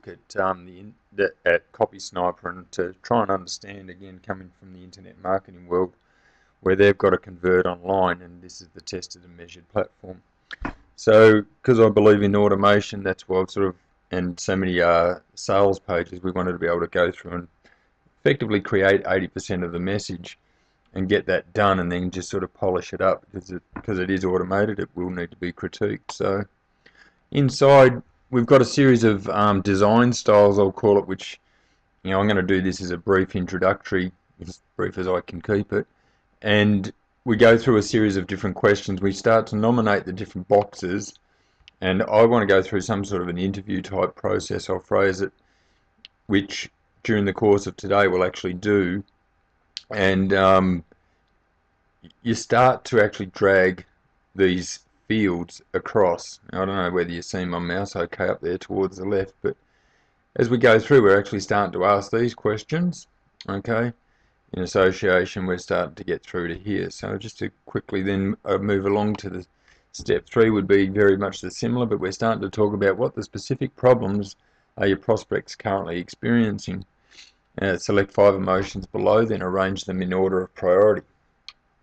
at at CopySniper and to try and understand, again, coming from the internet marketing world, where they've got to convert online, and this is the tested and measured platform. So, because I believe in automation, that's why I've sort of, and so many sales pages, we wanted to be able to go through and effectively create 80% of the message and get that done, and then just sort of polish it up, because it is automated. It will need to be critiqued. So inside, we've got a series of design styles, I'll call it, which, I'm going to do this as a brief introductory, as brief as I can keep it, and we go through a series of different questions. We start to nominate the different boxes, and I want to go through some sort of an interview type process, I'll phrase it, which during the course of today we'll actually do, and you start to actually drag these fields across. Now, I don't know whether you see my mouse okay up there towards the left, but as we go through, we're actually starting to ask these questions, okay? In association, we're starting to get through to here. So just to quickly then move along to the step 3 would be very much the similar, but we're starting to talk about what the specific problems are your prospects currently experiencing. Select 5 emotions below, then arrange them in order of priority.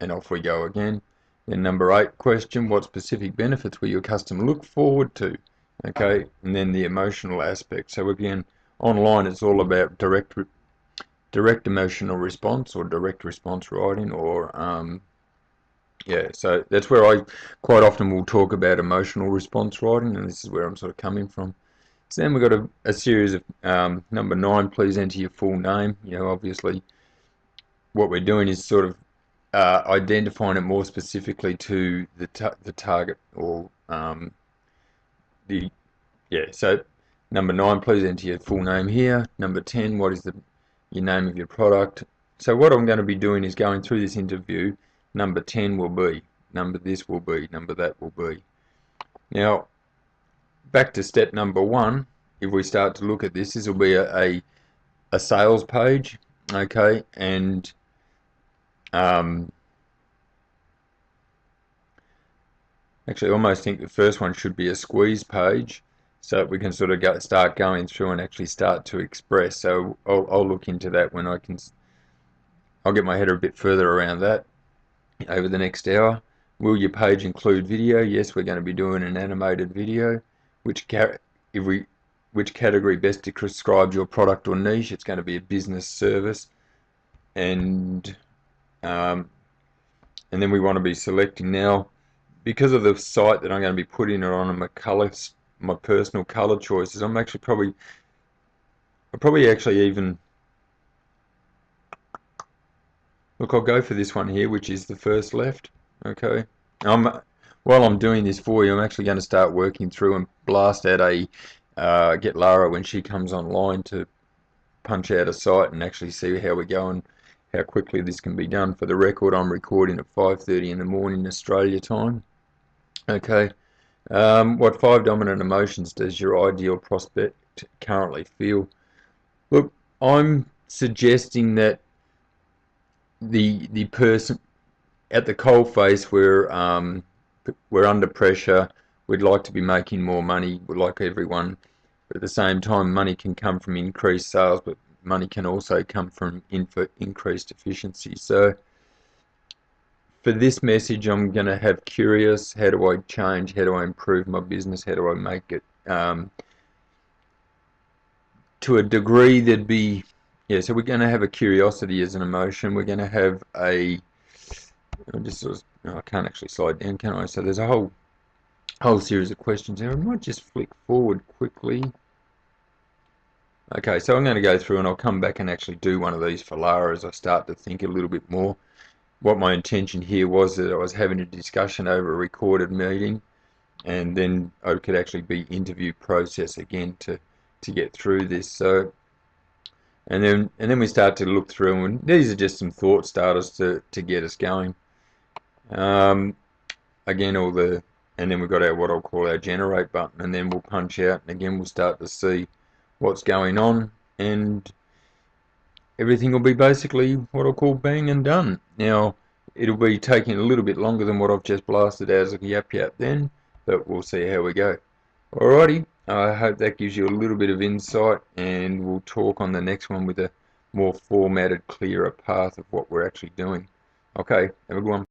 And off we go again. Then number 8 question, what specific benefits will your customer look forward to? Okay, and then the emotional aspect. So again, online it's all about direct emotional response, or direct response writing, or yeah, so that's where I quite often will talk about emotional response writing, and this is where I'm sort of coming from. So then we've got a series of number 9, please enter your full name. Obviously what we're doing is sort of identifying it more specifically to the target, or so number 9, please enter your full name here. Number 10, what is your name of your product? So what I'm going to be doing is going through this interview. Number 10 will be, number this will be, number that will be. Now, back to step number 1, if we start to look at this, this will be a sales page, okay, and actually I almost think the first one should be a squeeze page, so that we can sort of start going through and actually start to express. So I'll look into that when I'll get my head a bit further around that over the next hour. Will your page include video? Yes, we're going to be doing an animated video. Which category best describes your product or niche? It's going to be a business service, and then we want to be selecting now, because of the site that I'm going to be putting it on and my personal color choices. I'll probably actually even look. I'll go for this one here, which is the first left. Okay. While I'm doing this for you, I'm actually going to start working through and blast out get Lara when she comes online to punch out a site and actually see how we go and how quickly this can be done. For the record, I'm recording at 5:30 in the morning Australia time. Okay. What 5 dominant emotions does your ideal prospect currently feel? Look, I'm suggesting that the person at the coalface, we're under pressure. We'd like to be making more money. We'd like everyone, but at the same time, money can come from increased sales, but money can also come from increased efficiency. So for this message, I'm going to have curious. How do I change? How do I improve my business? How do I make it? To a degree, there'd be, so we're going to have a curiosity as an emotion. We're going to have I can't actually slide down, can I? So there's a whole series of questions here. I might just flick forward quickly. Okay, so I'm going to go through and I'll come back and actually do one of these for Lara as I start to think a little bit more. What my intention here was that I was having a discussion over a recorded meeting, and then I could actually be interview process again to get through this. So and then we start to look through, and these are just some thought starters to get us going. Again, and then we've got our what I'll call our generate button, and then we'll punch out, and again we'll start to see what's going on, and everything will be basically what I'll call bang and done. Now, it'll be taking a little bit longer than what I've just blasted out as a yap then, but we'll see how we go. Alrighty, I hope that gives you a little bit of insight, and we'll talk on the next one with a more formatted, clearer path of what we're actually doing. Okay, have a good one.